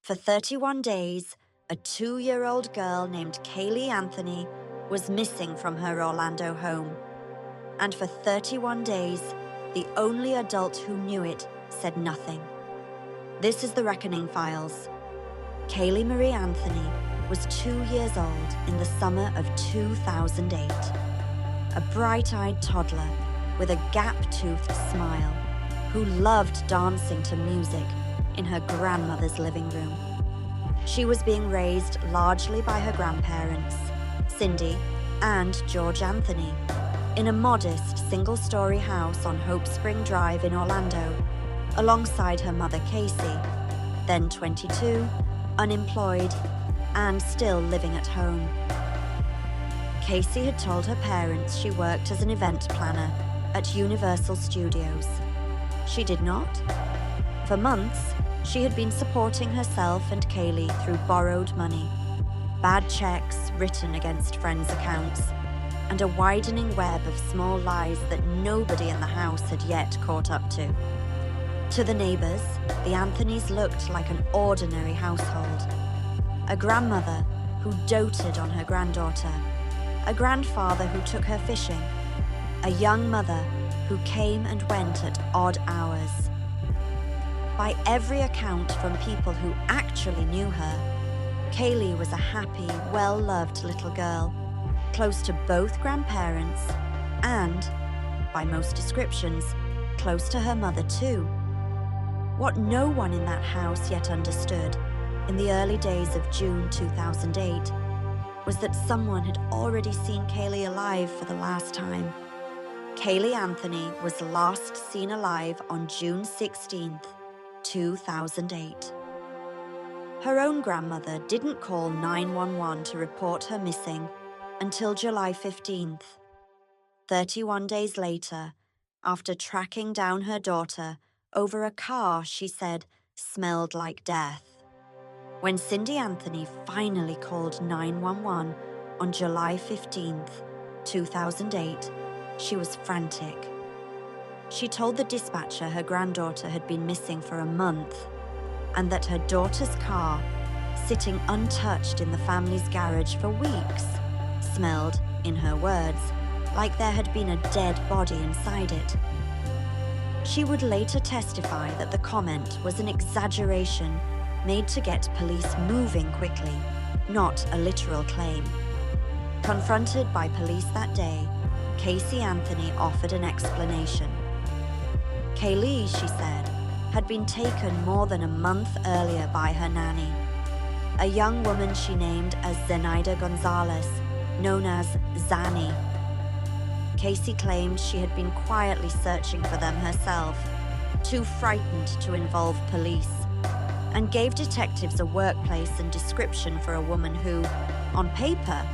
For 31 days, a 2-year-old girl named Caylee Anthony was missing from her Orlando home. And for 31 days, the only adult who knew it said nothing. This is the Reckoning Files. Caylee Marie Anthony was 2 years old in the summer of 2008. A bright-eyed toddler with a gap-toothed smile who loved dancing to music in her grandmother's living room. She was being raised largely by her grandparents, Cindy and George Anthony, in a modest single-story house on Hope Spring Drive in Orlando, alongside her mother Casey, then 22, unemployed, and still living at home. Casey had told her parents she worked as an event planner at Universal Studios. She did not. For months, she had been supporting herself and Caylee through borrowed money, bad checks written against friends' accounts, and a widening web of small lies that nobody in the house had yet caught up to. To the neighbors, the Anthonys looked like an ordinary household. A grandmother who doted on her granddaughter, a grandfather who took her fishing, a young mother who came and went at odd hours. By every account from people who actually knew her, Caylee was a happy, well-loved little girl, close to both grandparents and, by most descriptions, close to her mother too. What no one in that house yet understood, in the early days of June 2008, was that someone had already seen Caylee alive for the last time. Caylee Anthony was last seen alive on June 16th, 2008. Her own grandmother didn't call 911 to report her missing until July 15th. 31 days later, after tracking down her daughter over a car she said smelled like death. When Cindy Anthony finally called 911 on July 15th, 2008, she was frantic. She told the dispatcher her granddaughter had been missing for a month and that her daughter's car, sitting untouched in the family's garage for weeks, smelled, in her words, like there had been a dead body inside it. She would later testify that the comment was an exaggeration made to get police moving quickly, not a literal claim. Confronted by police that day, Caylee Anthony offered an explanation. Caylee, she said, had been taken more than a month earlier by her nanny, a young woman she named as Zenaida Gonzalez, known as Zanny. Casey claimed she had been quietly searching for them herself, too frightened to involve police, and gave detectives a workplace and description for a woman who, on paper,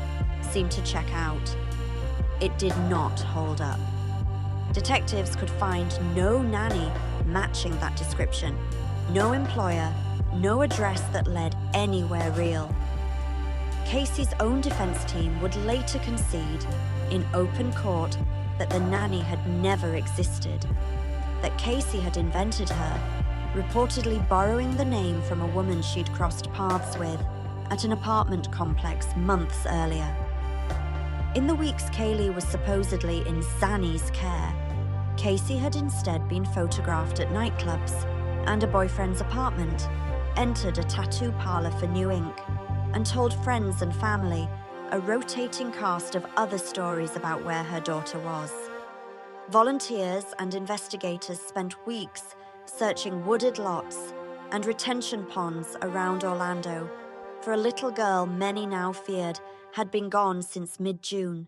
seemed to check out. It did not hold up. Detectives could find no nanny matching that description, no employer, no address that led anywhere real. Casey's own defense team would later concede, in open court, that the nanny had never existed, that Casey had invented her, reportedly borrowing the name from a woman she'd crossed paths with at an apartment complex months earlier. In the weeks Caylee was supposedly in Zanny's care, Casey had instead been photographed at nightclubs and a boyfriend's apartment, entered a tattoo parlor for new ink, and told friends and family a rotating cast of other stories about where her daughter was. Volunteers and investigators spent weeks searching wooded lots and retention ponds around Orlando for a little girl many now feared had been gone since mid-June.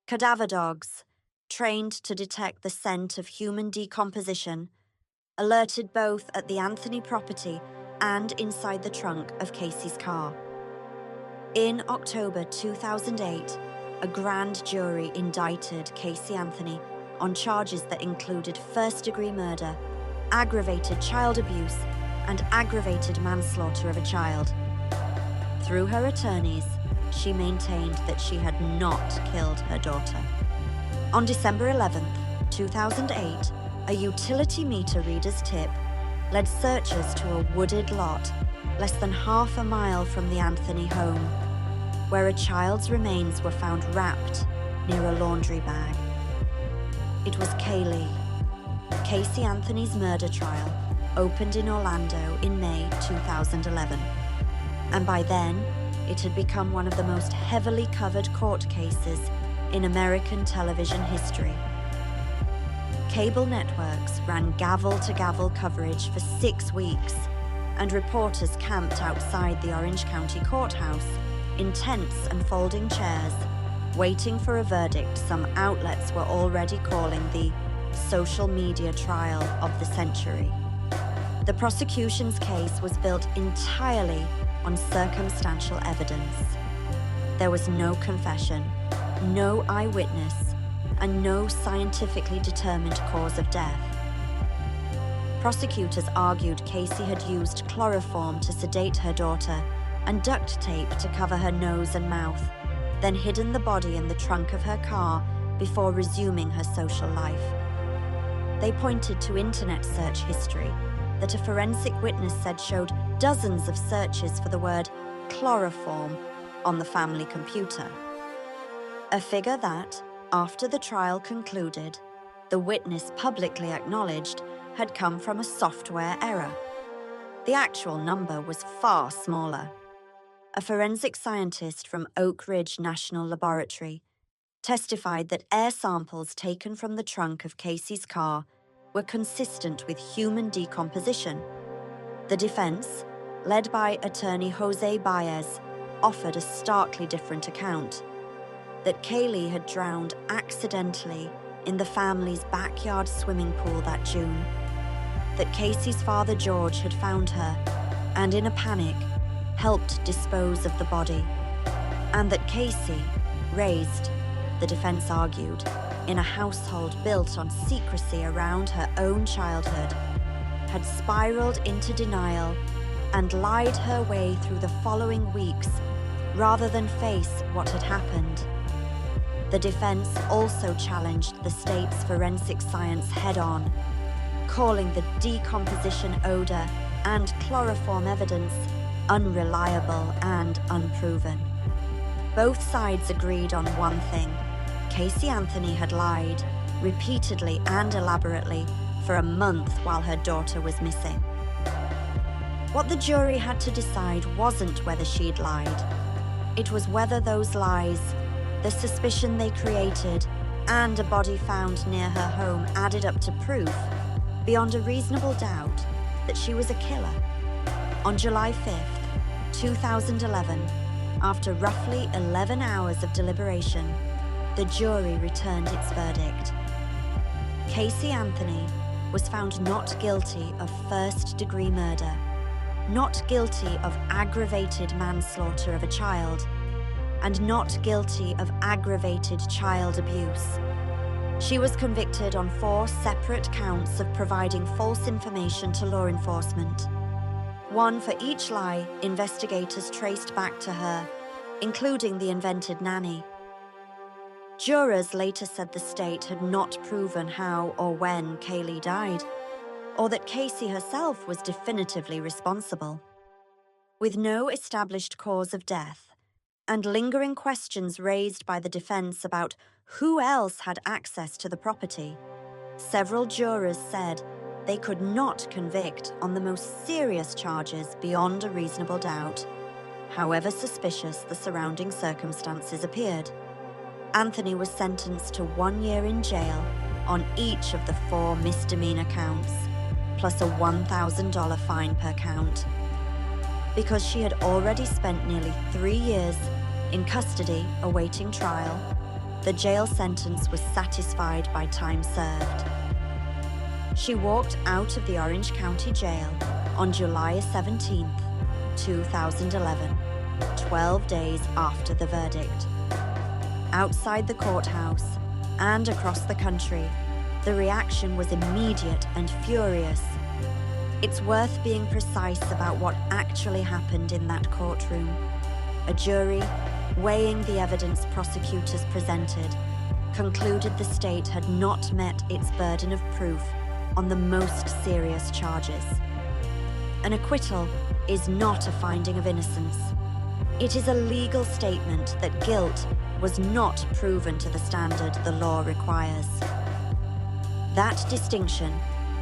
Cadaver dogs, trained to detect the scent of human decomposition, alerted both at the Anthony property and inside the trunk of Casey's car. In October 2008, a grand jury indicted Caylee Anthony on charges that included first-degree murder, aggravated child abuse, and aggravated manslaughter of a child. Through her attorneys, she maintained that she had not killed her daughter. On December 11th, 2008, a utility meter reader's tip led searchers to a wooded lot less than half a mile from the Anthony home, where a child's remains were found wrapped near a laundry bag. It was Caylee. Caylee Anthony's murder trial opened in Orlando in May 2011. And by then, it had become one of the most heavily covered court cases in American television history. Cable networks ran gavel-to-gavel coverage for 6 weeks, and reporters camped outside the Orange County courthouse in tents and folding chairs, waiting for a verdict some outlets were already calling the social media trial of the century. The prosecution's case was built entirely on circumstantial evidence. There was no confession, no eyewitness, and no scientifically determined cause of death. Prosecutors argued Caylee had used chloroform to sedate her daughter and duct tape to cover her nose and mouth, then hidden the body in the trunk of her car before resuming her social life. They pointed to internet search history that a forensic witness said showed dozens of searches for the word chloroform on the family computer. A figure that, after the trial concluded, the witness publicly acknowledged had come from a software error. The actual number was far smaller. A forensic scientist from Oak Ridge National Laboratory testified that air samples taken from the trunk of Caylee's car were consistent with human decomposition. The defense, led by attorney Jose Baez, offered a starkly different account: that Caylee had drowned accidentally in the family's backyard swimming pool that June, that Caylee's father George had found her and, in a panic, helped dispose of the body, and that Caylee, raised, the defense argued, in a household built on secrecy around her own childhood, had spiraled into denial and lied her way through the following weeks rather than face what had happened. The defense also challenged the state's forensic science head-on, calling the decomposition odor and chloroform evidence unreliable and unproven. Both sides agreed on one thing: Caylee Anthony had lied, repeatedly and elaborately, for a month while her daughter was missing. What the jury had to decide wasn't whether she'd lied. It was whether those lies, the suspicion they created, and a body found near her home added up to proof, beyond a reasonable doubt, that she was a killer. On July 5th, 2011, after roughly 11 hours of deliberation, the jury returned its verdict. Caylee Anthony was found not guilty of first-degree murder, not guilty of aggravated manslaughter of a child, and not guilty of aggravated child abuse. She was convicted on 4 separate counts of providing false information to law enforcement, one for each lie investigators traced back to her, including the invented Nanny. Jurors later said the state had not proven how or when Caylee died, or that Caylee herself was definitively responsible. With no established cause of death, and lingering questions raised by the defense about who else had access to the property, several jurors said they could not convict on the most serious charges beyond a reasonable doubt, however suspicious the surrounding circumstances appeared. Anthony was sentenced to 1 year in jail on each of the 4 misdemeanor counts, plus a $1,000 fine per count. Because she had already spent nearly 3 years in custody awaiting trial, the jail sentence was satisfied by time served. She walked out of the Orange County Jail on July 17, 2011, 12 days after the verdict. Outside the courthouse and across the country, the reaction was immediate and furious. It's worth being precise about what actually happened in that courtroom. A jury, weighing the evidence prosecutors presented, concluded the state had not met its burden of proof on the most serious charges. An acquittal is not a finding of innocence. It is a legal statement that guilt was not proven to the standard the law requires. That distinction,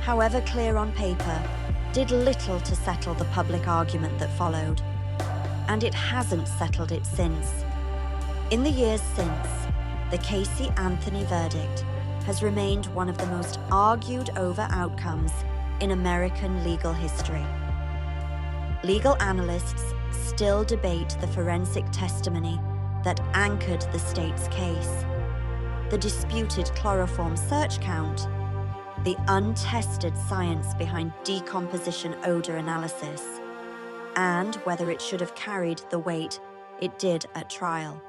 however clear on paper, did little to settle the public argument that followed, and it hasn't settled it since. In the years since, the Caylee Anthony verdict has remained one of the most argued over outcomes in American legal history. Legal analysts still debate the forensic testimony that anchored the state's case, the disputed chloroform search count, the untested science behind decomposition odor analysis, and whether it should have carried the weight it did at trial.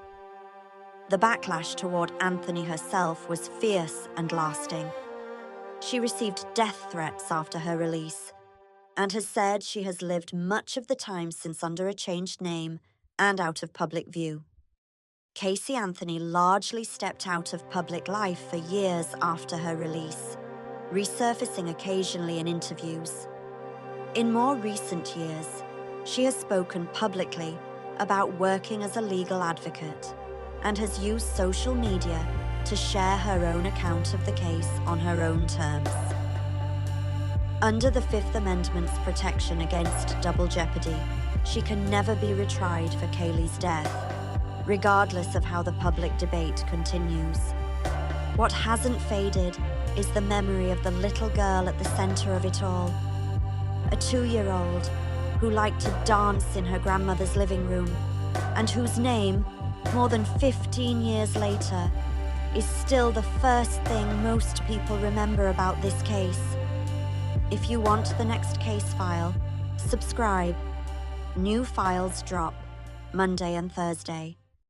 The backlash toward Anthony herself was fierce and lasting. She received death threats after her release and has said she has lived much of the time since under a changed name and out of public view. Caylee Anthony largely stepped out of public life for years after her release, resurfacing occasionally in interviews. In more recent years, she has spoken publicly about working as a legal advocate and has used social media to share her own account of the case on her own terms. Under the Fifth Amendment's protection against double jeopardy, she can never be retried for Caylee's death, regardless of how the public debate continues. What hasn't faded is the memory of the little girl at the center of it all, a 2-year-old who liked to dance in her grandmother's living room and whose name, more than 15 years later, is still the first thing most people remember about this case. If you want the next case file, subscribe. New files drop Monday and Thursday.